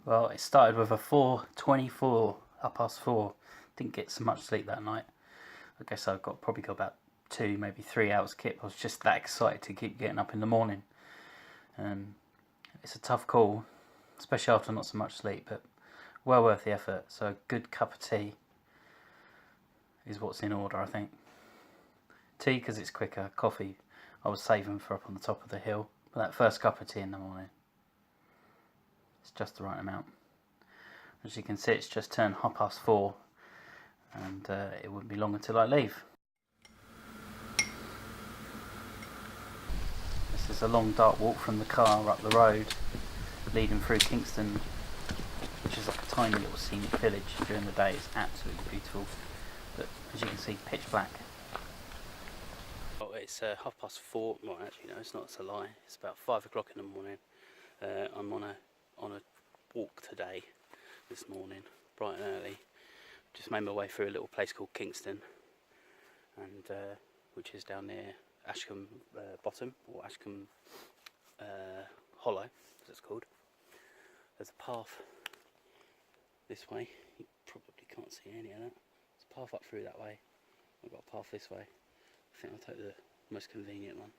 Well, it started with a 4:24, 4:30. Didn't get so much sleep that night. I guess I probably got about 2, maybe 3 hours kip. I was just that excited to keep getting up in the morning. It's a tough call, especially after not so much sleep, but well worth the effort. So a good cup of tea is what's in order, I think. Tea because it's quicker. Coffee I was saving for up on the top of the hill. But that first cup of tea in the morning, it's just the right amount. As you can see, it's just turned 4:30, and it wouldn't be long until I leave. This is a long dark walk from the car up the road, leading through Kingston, which is like a tiny little scenic village. During the day it's absolutely beautiful, but as you can see, pitch black. Oh, it's 4:30. Well, actually no, it's not, it's a lie. It's about 5 o'clock in the morning. I'm on a walk today, this morning, bright and early. Just made my way through a little place called Kingston, and which is down near Ashcombe Bottom, or Ashcombe Hollow, as it's called. There's a path this way. You probably can't see any of that. There's a path up through that way. I've got a path this way. I think I'll take the most convenient one.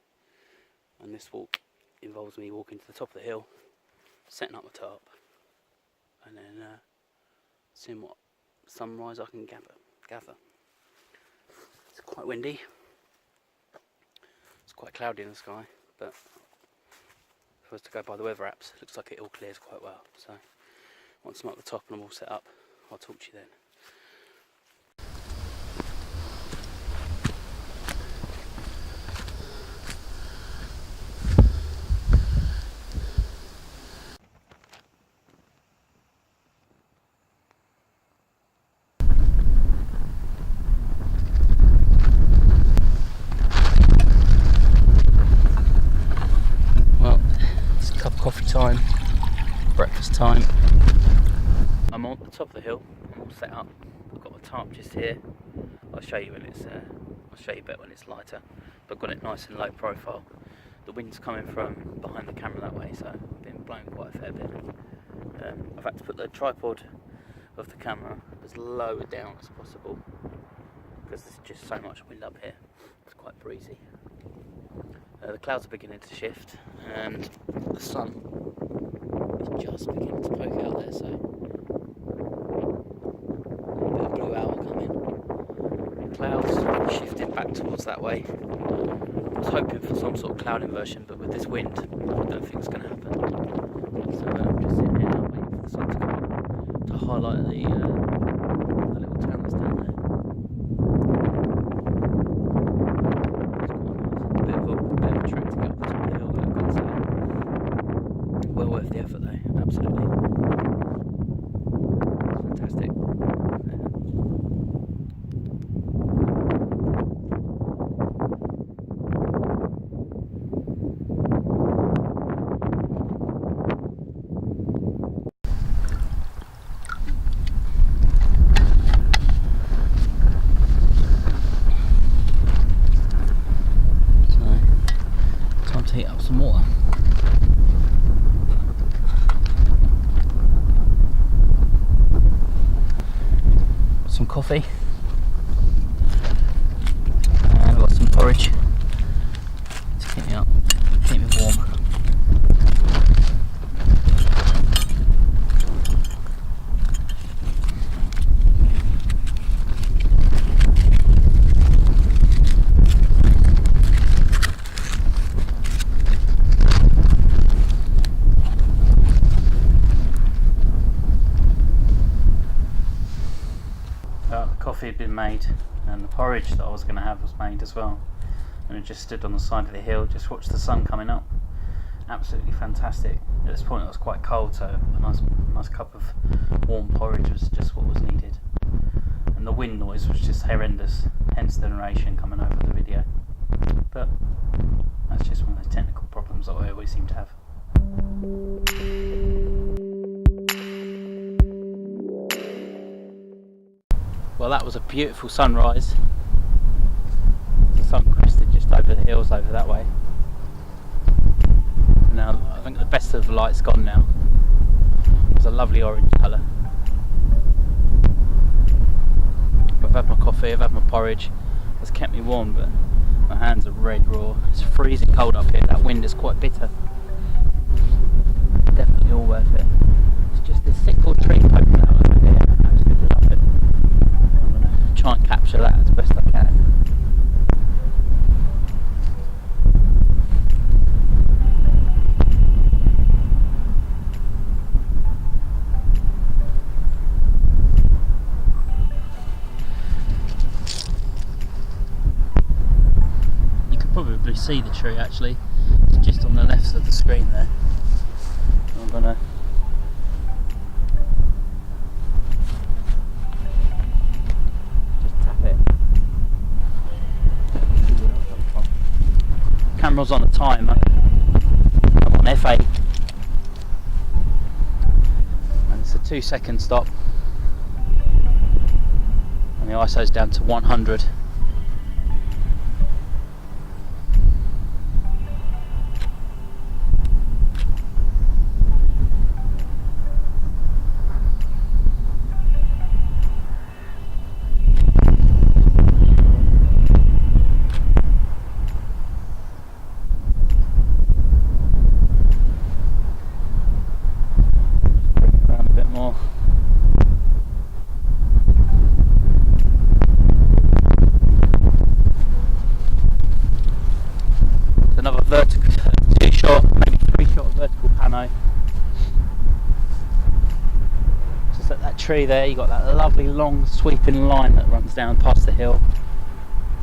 And this walk involves me walking to the top of the hill, setting up my tarp, and then seeing what sunrise I can gather. It's quite windy. It's quite cloudy in the sky, but if I was to go by the weather apps, it looks like it all clears quite well. So once I'm at the top and I'm all set up, I'll talk to you then. Coffee time, breakfast time. I'm on the top of the hill. I'm all set up. I've got my tarp just here. I'll show you when it's. I'll show you better when it's lighter. But I've got it nice and low profile. The wind's coming from behind the camera that way, so I've been blown quite a fair bit. I've had to put the tripod of the camera as low down as possible because there's just so much wind up here. It's quite breezy. The clouds are beginning to shift, and the sun is just beginning to poke out there, so a bit of blue owl coming. Clouds shifting back towards that way. I was hoping for some sort of cloud inversion, but with this wind, I don't think it's going to happen. So I'm just sitting here now waiting for the sun to come up to highlight the little town that's down there. Well worth the effort though, absolutely. Fantastic. So, time to heat up some water. Some coffee, and I've got some porridge to keep me up, keep me warm. Coffee had been made, and the porridge that I was going to have was made as well, and I just stood on the side of the hill, just watched the sun coming up. Absolutely fantastic. At this point it was quite cold, so a nice cup of warm porridge was just what was needed, and the wind noise was just horrendous, hence the narration coming over the video, but that's just one of those technical problems that I always seem to have. Well, that was a beautiful sunrise. The sun crested just over the hills over that way. Now I think the best of the light's gone now. It's a lovely orange colour. I've had my coffee, I've had my porridge. It's kept me warm, but my hands are red raw. It's freezing cold up here. That wind is quite bitter. Definitely all worth it. It's just this sick old tree poking out over here. I absolutely love it. I'm going to try and capture that as best I can. Probably see the tree actually. It's just on the left of the screen there. I'm gonna just tap it. Camera's on a timer. I'm on F8 and it's a 2-second stop and the ISO's down to 100. Another vertical, 2-shot, maybe 3-shot vertical pano. Just at that tree there, you got that lovely long sweeping line that runs down past the hill,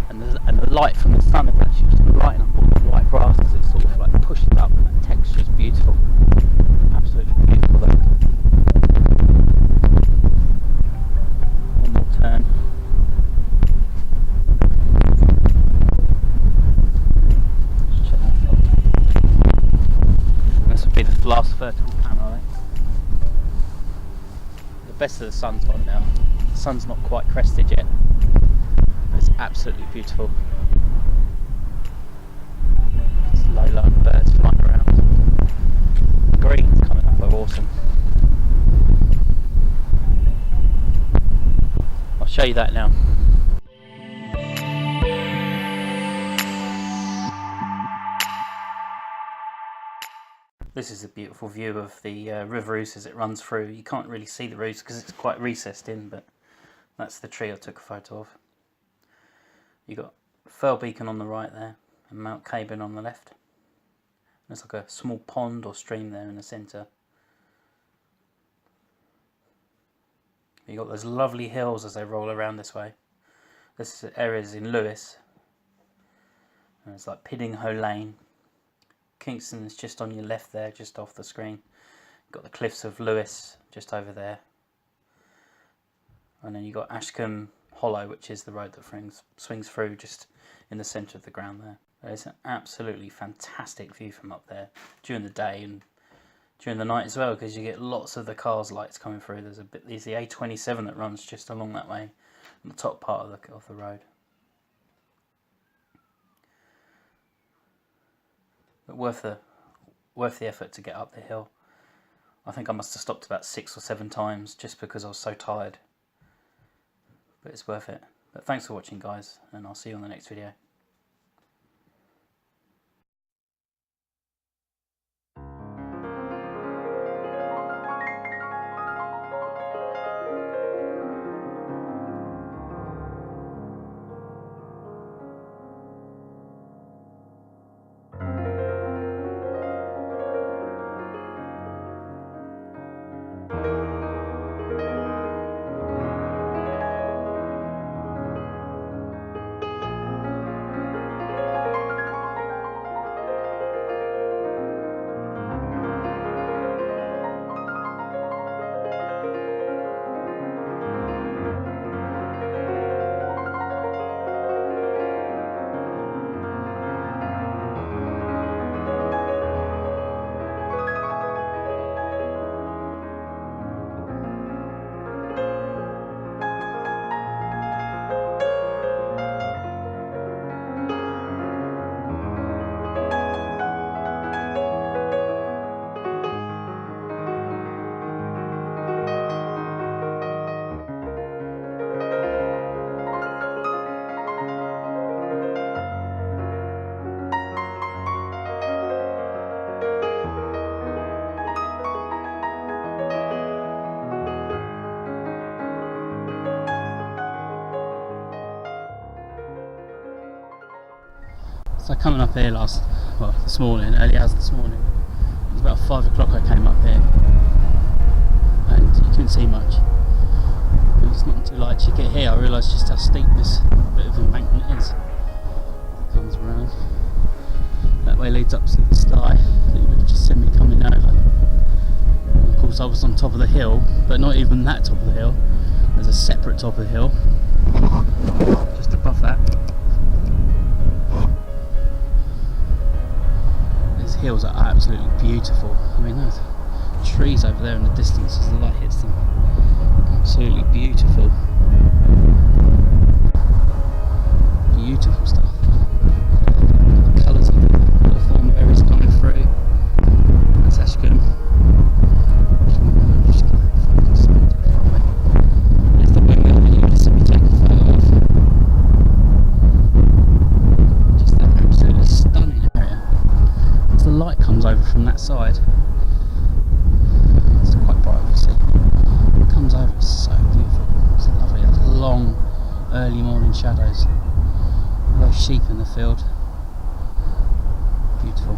and the light from the sun is actually just lighting up all the white grass as it sort of like pushes up, and that texture is beautiful, absolutely beautiful though. One more turn. Be the last vertical panel. The best of the sun's gone now. The sun's not quite crested yet, but it's absolutely beautiful. It's low birds flying around. The greens coming up are awesome. I'll show you that now. This is a beautiful view of the River Ouse as it runs through. You can't really see the Ouse because it's quite recessed in, but that's the tree I took a photo of. You got Firle Beacon on the right there, and Mount Caburn on the left. There's like a small pond or stream there in the centre. You got those lovely hills as they roll around this way. This area is in Lewes, and it's like Piddinghoe Lane. Kingston is just on your left there, just off the screen. You've got the cliffs of Lewes just over there. And then you've got Ashcombe Hollow, which is the road that swings through just in the centre of the ground there. It's an absolutely fantastic view from up there during the day and during the night as well, because you get lots of the cars' lights coming through. There's the A27 that runs just along that way on the top part of the road. But worth the effort to get up the hill. I think I must have stopped about 6 or 7 times just because I was so tired. But it's worth it. But thanks for watching, guys, and I'll see you on the next video. So coming up here this morning, early hours this morning, it was about 5 o'clock I came up here, and you couldn't see much. It's not until I actually get here I realised just how steep this bit of embankment is. It comes around. That way leads up to the sky that you would have just seen me coming over. And of course I was on top of the hill, but not even that top of the hill. There's a separate top of the hill, just above that. These hills are absolutely beautiful. I mean, those trees over there in the distance as the light hits them. Absolutely beautiful. Beautiful stuff. The colours of the thornberries coming through. That's actually good. Just get that focus from me. There's the windmill that you would have seen me take a photo of. Just that absolutely stunning area. As the light comes over from that side, it's quite bright obviously. It comes over, it's so beautiful. It's lovely. Those long early morning shadows. Those sheep in the field. Beautiful.